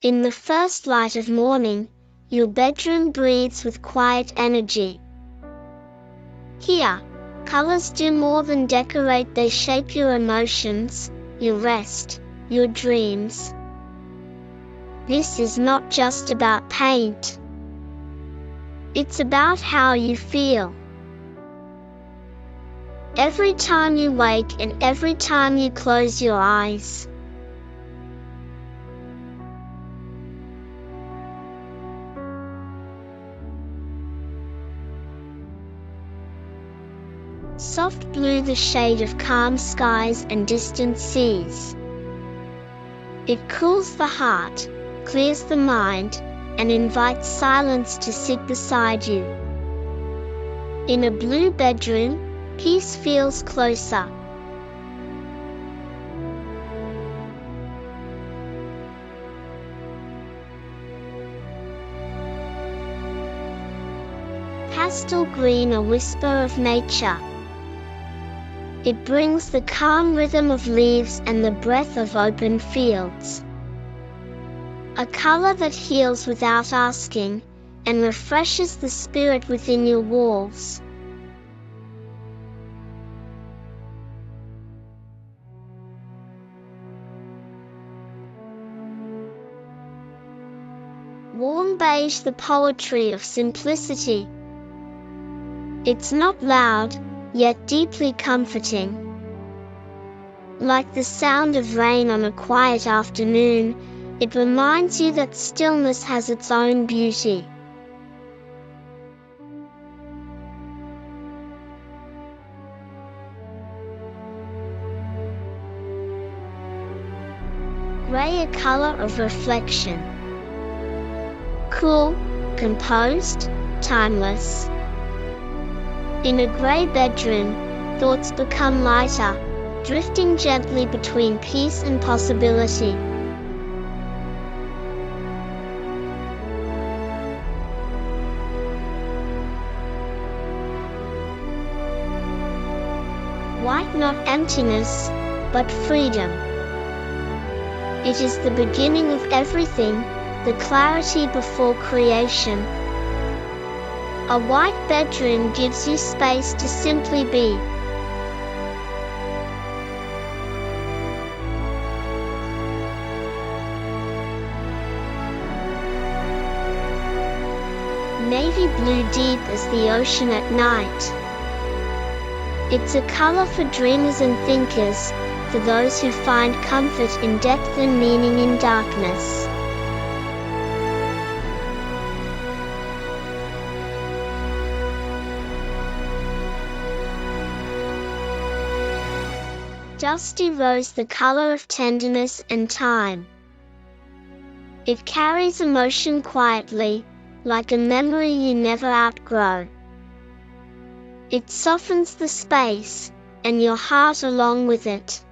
In the first light of morning, your bedroom breathes with quiet energy. Here, colors do more than decorate, they shape your emotions, your rest, your dreams. This is not just about paint. It's about how you feel. Every time you wake and every time you close your eyes. Soft blue, the shade of calm skies and distant seas. It cools the heart, clears the mind, and invites silence to sit beside you. In a blue bedroom, peace feels closer. Pastel green, a whisper of nature. It brings the calm rhythm of leaves and the breath of open fields. A color that heals without asking, and refreshes the spirit within your walls. Warm beige, the poetry of simplicity. It's not loud, yet deeply comforting. Like the sound of rain on a quiet afternoon, it reminds you that stillness has its own beauty. Gray, a color of reflection. Cool, composed, timeless. In a gray bedroom, thoughts become lighter, drifting gently between peace and possibility. White, not emptiness, but freedom. It is the beginning of everything, the clarity before creation. A white bedroom gives you space to simply be. Navy blue, deep as the ocean at night. It's a color for dreamers and thinkers, for those who find comfort in depth and meaning in darkness. Dusty rose, the color of tenderness and time. It carries emotion quietly, like a memory you never outgrow. It softens the space, and your heart along with it.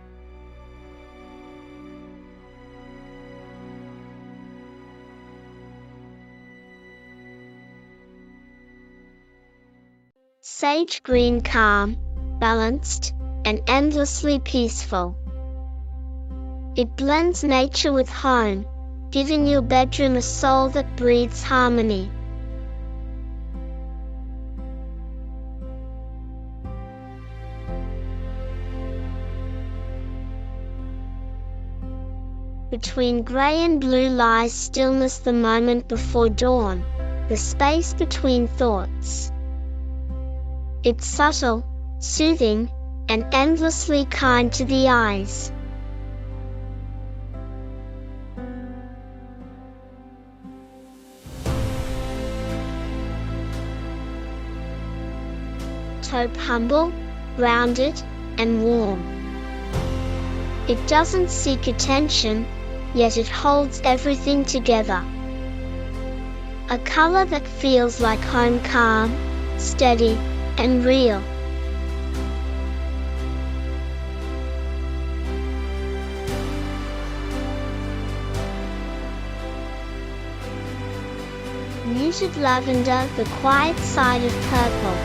Sage green, calm, balanced, and endlessly peaceful. It blends nature with home, giving your bedroom a soul that breathes harmony. Between gray and blue lies stillness, the moment before dawn, the space between thoughts. It's subtle, soothing, and endlessly kind to the eyes. Taupe, humble, grounded, and warm. It doesn't seek attention, yet it holds everything together. A color that feels like home, calm, steady, and real. Muted lavender, the quiet side of purple.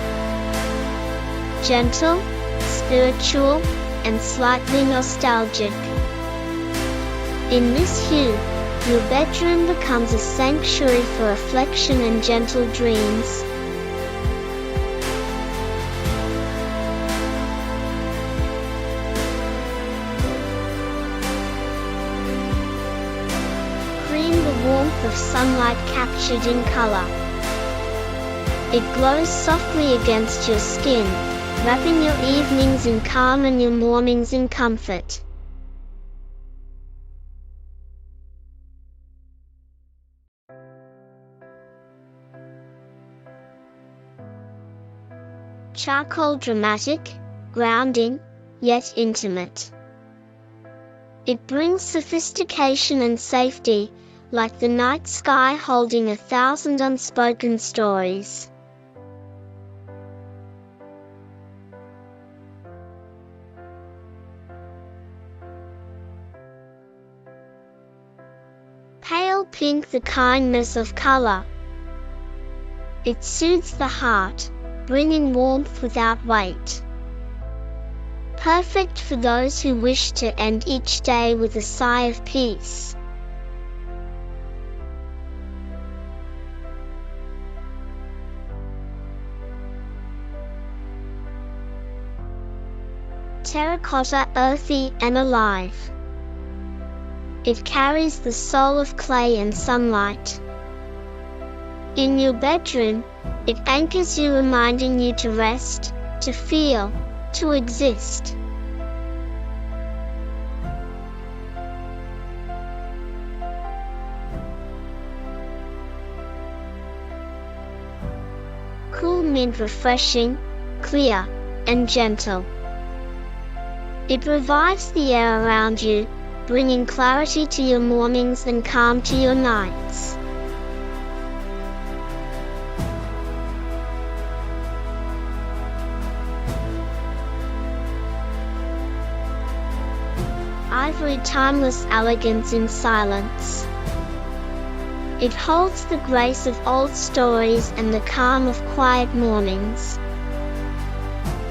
Gentle, spiritual, and slightly nostalgic. In this hue, Your bedroom becomes a sanctuary for reflection and gentle dreams. Cream, the warmth of sunlight captured in color. It glows softly against your skin, wrapping your evenings in calm and your mornings in comfort. Charcoal, dramatic, grounding, yet intimate. It brings sophistication and safety, like the night sky holding 1,000 unspoken stories. Pale pink, the kindness of color. It soothes the heart, bringing warmth without weight. Perfect for those who wish to end each day with a sigh of peace. Terracotta, earthy and alive. It carries the soul of clay and sunlight. In your bedroom, it anchors you, reminding you to rest, to feel, to exist. Cool mint, refreshing, clear, and gentle. It revives the air around you, bringing clarity to your mornings and calm to your nights. Ivory, timeless elegance in silence. It holds the grace of old stories and the calm of quiet mornings.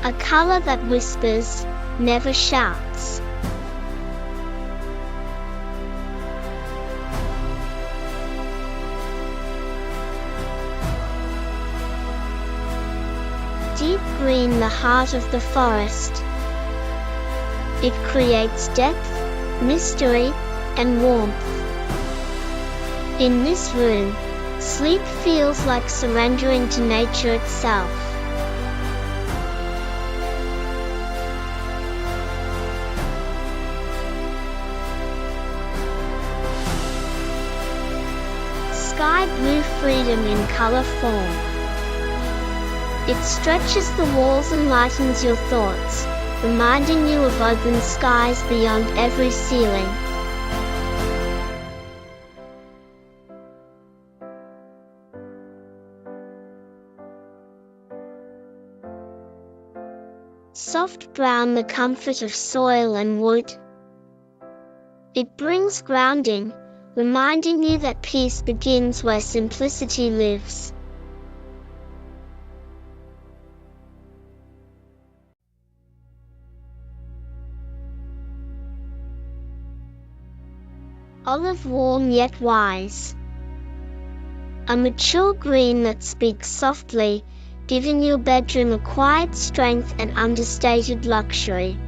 A color that whispers, never shouts. Deep green, the heart of the forest. It creates depth, mystery, and warmth. In this room, sleep feels like surrendering to nature itself. Sky blue, freedom in color form. It stretches the walls and lightens your thoughts, reminding you of open skies beyond every ceiling. Soft brown, the comfort of soil and wood. It brings grounding, reminding you that peace begins where simplicity lives. Olive, warm yet wise. A mature green that speaks softly, giving your bedroom a quiet strength and understated luxury.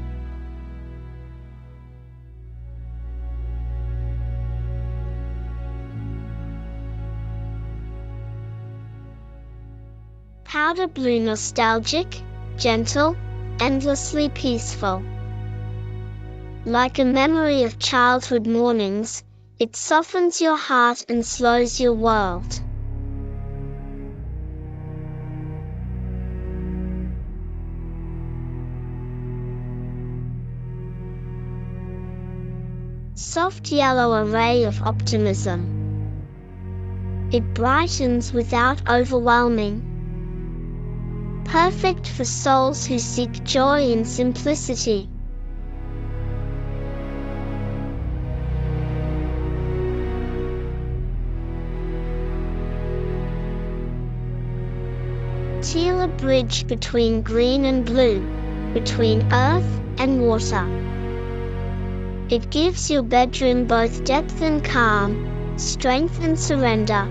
Powder blue, nostalgic, gentle, endlessly peaceful. Like a memory of childhood mornings, it softens your heart and slows your world. Soft yellow, a ray of optimism. It brightens without overwhelming. Perfect for souls who seek joy in simplicity. Teal, a bridge between green and blue, between earth and water. It gives your bedroom both depth and calm, strength and surrender.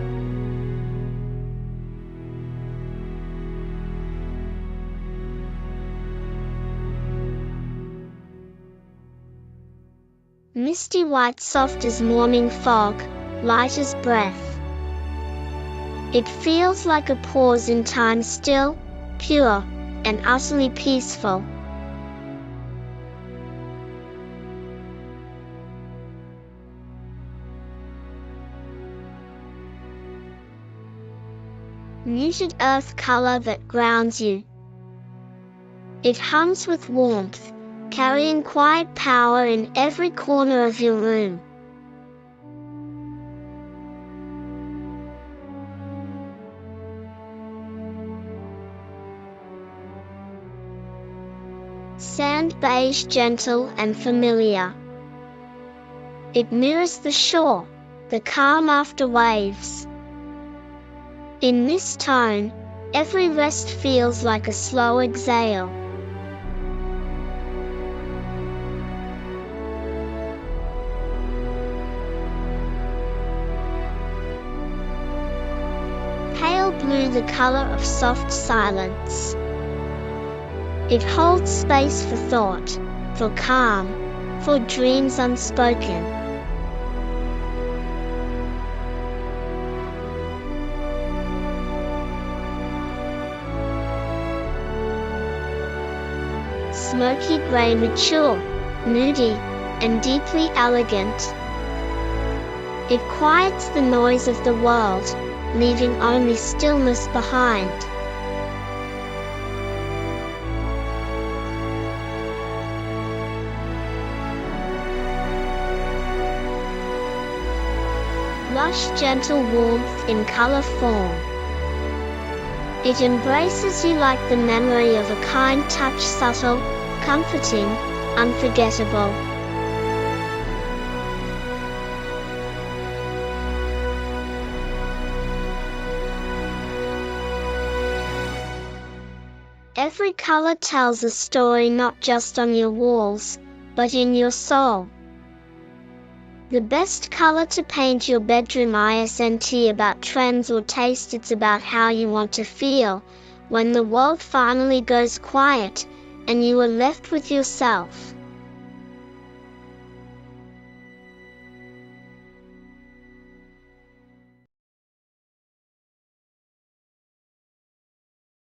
Misty white, soft as morning fog, light as breath. It feels like a pause in time, still, pure, and utterly peaceful. Muted earth color that grounds you. It hums with warmth, carrying quiet power in every corner of your room. Sand beige, gentle and familiar. It mirrors the shore, the calm after waves. In this tone, every rest feels like a slow exhale. Pale blue, the color of soft silence. It holds space for thought, for calm, for dreams unspoken. Smoky gray, mature, moody, and deeply elegant. It quiets the noise of the world, leaving only stillness behind. Lush, gentle warmth in color form. It embraces you like the memory of a kind touch, subtle, comforting, unforgettable. Every color tells a story, not just on your walls, but in your soul. The best color to paint your bedroom isn't about trends or taste, it's about how you want to feel when the world finally goes quiet and you are left with yourself.